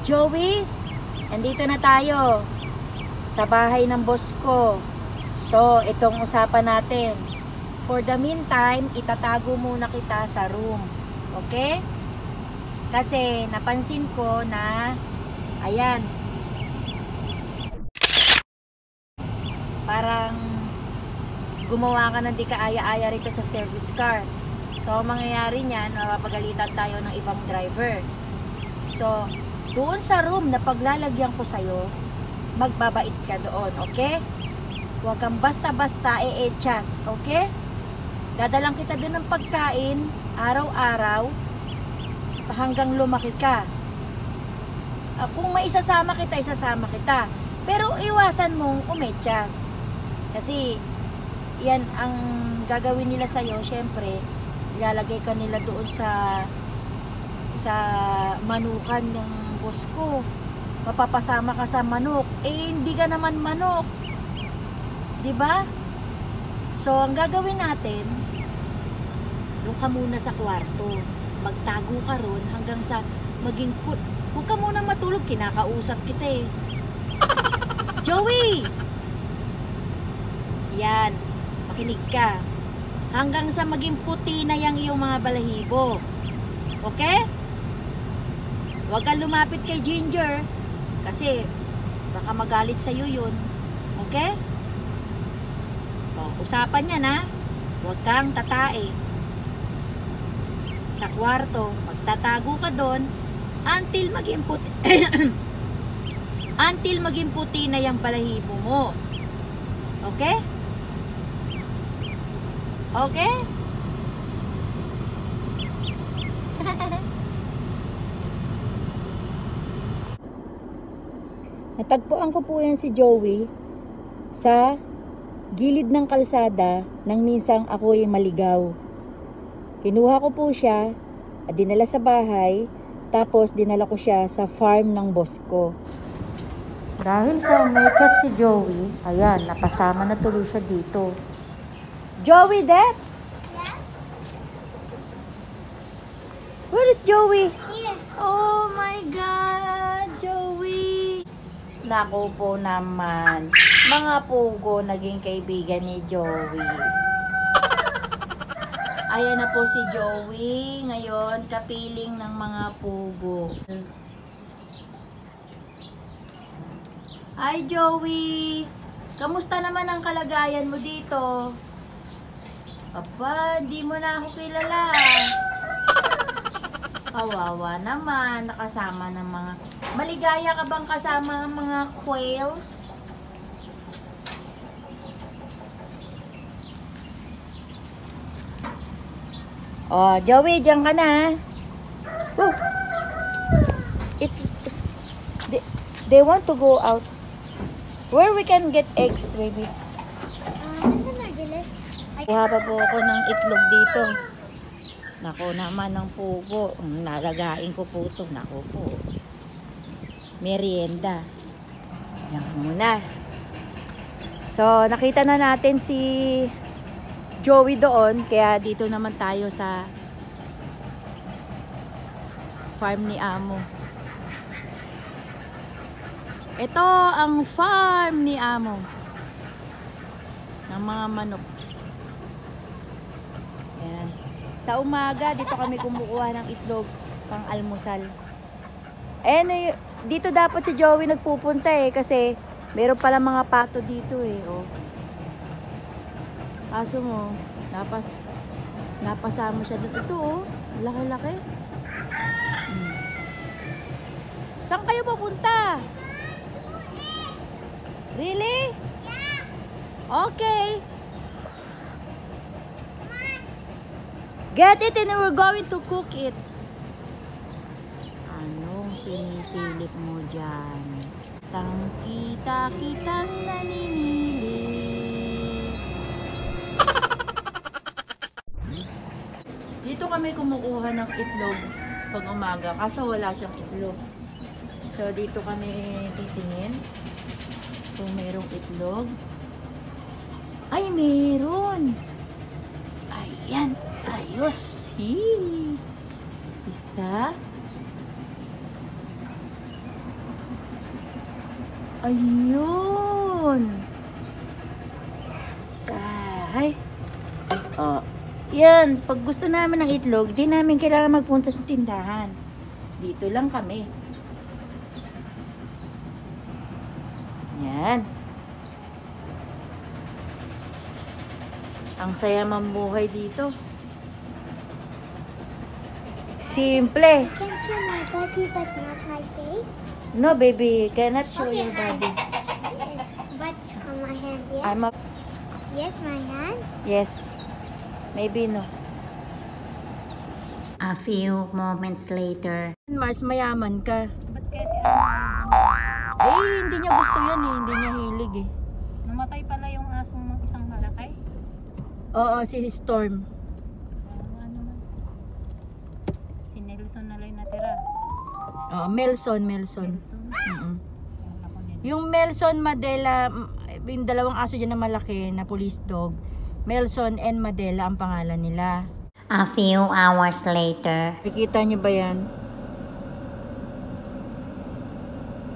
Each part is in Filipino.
Joey, andito na tayo sa bahay ng boss ko. So, itong usapan natin. For the meantime, itatago muna kita sa room. Okay? Kasi napansin ko na, ayan, parang gumawa ka ng di kaaya-aya rito sa service car. So, mangyayari niyan, mapapagalitan tayo ng ibang driver. So, doon sa room na paglalagyan ko sa'yo, magbabait ka doon, okay? Huwag kang basta-basta e-etchas, okay? Dadalang kita doon ng pagkain, araw-araw, hanggang lumaki ka. Kung may isasama kita. Pero iwasan mong umechas. Kasi, yan ang gagawin nila sa'yo, syempre, ilalagay ka nila doon sa manukan ng boss ko. Mapapasama ka sa manok. Hindi ka naman manok. 'Di ba? So, ang gagawin natin, doon ka muna sa kwarto. Magtago ka ron hanggang sa maging huwag ka muna matulog, kinakausap kita eh. Joey! Yan, makinig ka. Hanggang sa maging puti na yang iyong mga balahibo. Okay? Huwag kang lumapit kay Ginger kasi baka magalit sa'yo yun. Okay? O, usapan yan ha. Huwag kang tatae. Sa kwarto, magtatago ka doon until maging puti until maging puti na yung balahibo mo. Okay? Okay? Natagpuan ko po yan si Joey sa gilid ng kalsada nang minsang ako'y maligaw. Kinuha ko po siya at dinala sa bahay, tapos dinala ko siya sa farm ng boss ko. Dahil sa may chat si Joey, ayan, napasama na tuloy siya dito. Joey, Dad? Yeah? Where is Joey? Here. Oh my God, Joey! Naku po naman, mga pugo naging kaibigan ni Joey. Ayan na po si Joey, ngayon kapiling ng mga pugo. Hi Joey! Kamusta naman ang kalagayan mo dito? Aba, di mo na ako kilala. Kawawa naman, nakasama ng mga... Maligaya ka bang kasama ang mga quails? Oh, Joey, diyan ka na. Woo. They want to go out. Where we can get eggs, baby? Kuha pa po ako ng itlog dito. Nako naman ng pugo. Nalagain ko po ito. Nako po. Merienda. Yan muna. So, nakita na natin si Joey doon. Kaya dito naman tayo sa farm ni Amo. Ito ang farm ni Amo. Ng mga manok. Ayan. Sa umaga, dito kami kumukuha ng itlog pang almusal. Ayan, dito dapat si Joey nagpupunta eh, kasi meron pala mga pato dito eh. Oh. Aso mo, napasama siya dito. Ito oh, laki-laki. Saan kayo pupunta? Really? Okay. Get it and we're going to cook it. Anong sinisilip mo dyan? Tangkita kitang naninili. Dito kami kumukuha ng itlog pag umaga kaso wala siyang itlog. So dito kami titingin kung merong itlog. Ay, meron! Ayan! Ayos! Isa. Ayun. Ay. Oh. Yan. Pag gusto namin ng itlog, di namin kailangan magpunta sa tindahan. Dito lang kami. Yan. Ang saya mamuhay dito. Simple. I can show my body but not my face. No, baby. Cannot show Okay, your body. But on my hand, yes. I'm a... Yes, my hand. Yes. Maybe no. A few moments later. Mars, mayaman ka. Ba't kaya si Hindi niya gusto yan eh. Hindi niya hilig eh. namatay pala yung asong ng isang malaki? Oo, si Storm. Ano naman? Si Nelson na lang natira. Oo, Melson. Nelson. Mm-mm. Ako nila. Yung Melson, Madela, yung dalawang aso dyan na malaki na police dog. Melson and Madela ang pangalan nila. A few hours later. Nakikita niyo ba yan?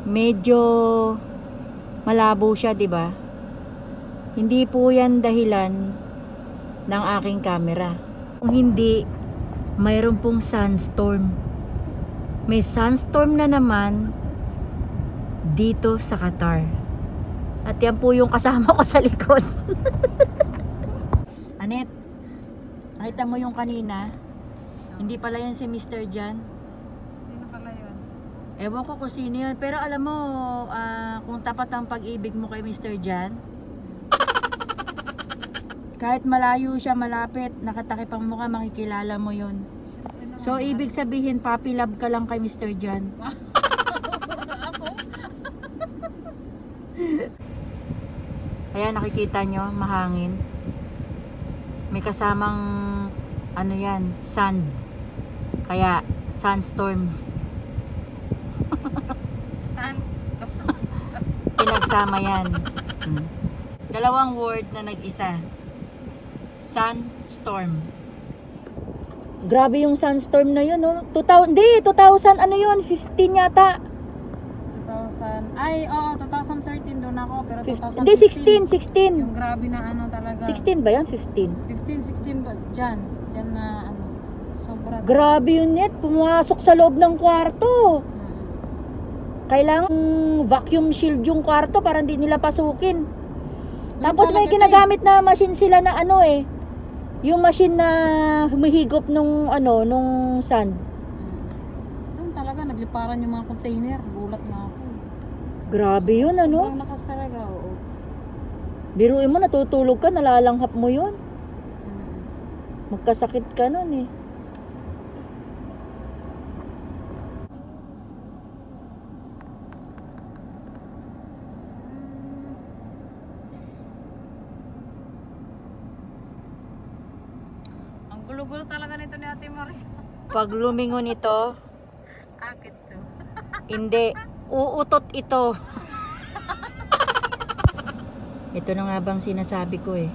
Medyo malabo siya, di ba? Hindi po yan dahilan ng aking camera. Kung hindi, mayroon pong sunstorm. May sunstorm na naman dito sa Qatar. At yan po yung kasama ko sa likod. Anet, nakita mo yung kanina? Hindi pala yun si Mr. Jan. Sino pala yun? Ewan ko kung sino yun. Pero alam mo, kung tapat ang pag-ibig mo kay Mr. Jan, kahit malayo siya, malapit, nakatakip ang mukha, makikilala mo yun. So, ibig sabihin, puppy love ka lang kay Mr. Jan. Kaya nakikita nyo, mahangin. May kasamang, ano yan, sand. Kaya, sandstorm. Stop. Pinagsama yan. Dalawang word na nag-isa. Sunstorm. Grabe yung sunstorm na yun, no? 2000, ano yun? 15 yata. 2000, ay, oo, 2013 doon ako, pero 2015. Hindi, 16. Yung grabe na ano talaga. 16 ba yan? 15. 15, 16 ba? Diyan na ano, sobra. Grabe yun, net. Pumasok sa loob ng kwarto. Kailangan vacuum shield yung kwarto para hindi nila pasukin. Tapos may ginagamit na machine sila na ano eh. Yung machine na humihigop nung ano, nung sand. Doon talaga nagliparan yung mga container. Gulat na ako. Grabe yun, ano? Sobrang lakas talaga, oo. Biruin mo, natutulog ka, nalalanghap mo yun. Magkasakit ka nun eh. Ang gulo-gulo talaga nito ni Ate Maria. Pag lumingon ito, Akit to. hindi, uutot ito. Ito na nga bang sinasabi ko eh.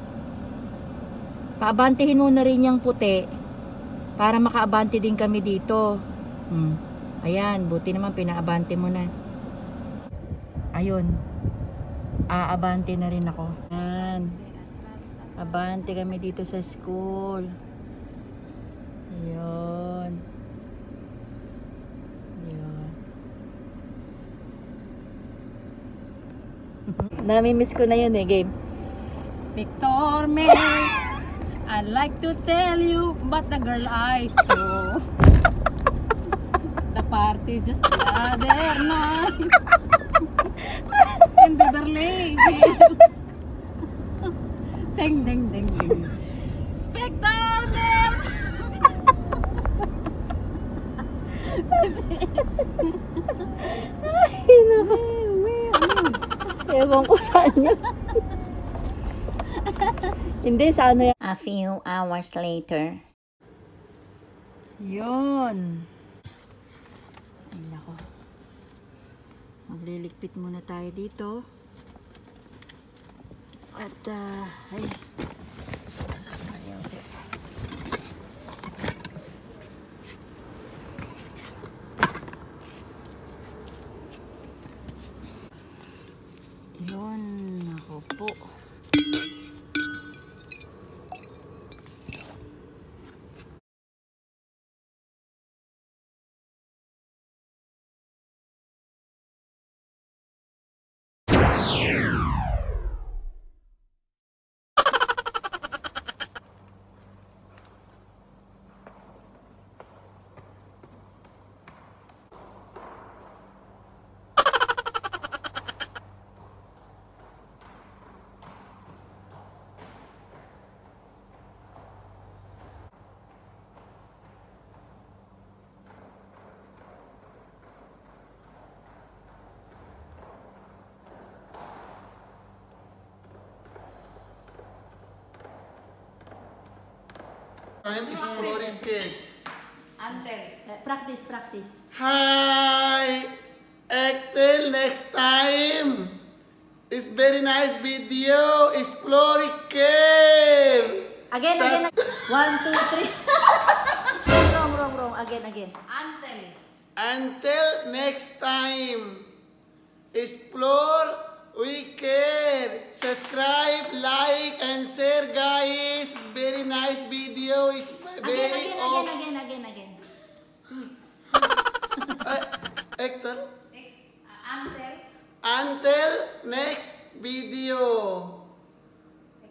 Paabantihin mo na rin yung puti para makaabante din kami dito. Ayan, buti naman pinaabante mo na. Ayun. Aabante na rin ako. Ayan. Abante kami dito sa school. Ayun. Ayun. Nami-miss ko na yun eh, game. Spector me, I'd like to tell you, but the girl I saw, the party just the other night in Beverly Hills. Ding ding ding ding. Spector me. Ay, naku. Ewan ko saan niya. Hindi, sa ano yan. A few hours later. Yun. Ay, nako. Magliligpit muna tayo dito. At, ay. Asas Maria Jose. I'm exploring cake. Practice, practice. Hi! Till next time! It's very nice video. Exploring cake! Again, again, again. 1, 2, 3. Wrong. Again. Until next time, explore, we care. Subscribe, like, and share, guys. It's very nice video. It's very Again. Hector. Until next video.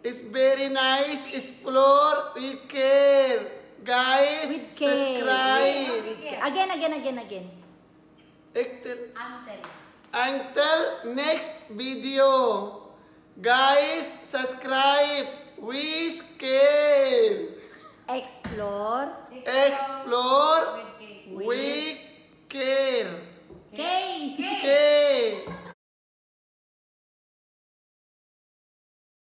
It's very nice. Explore, we care. Guys, With care. subscribe. Again. Hector. Until next video. Guys, subscribe. We care. Explore. Explore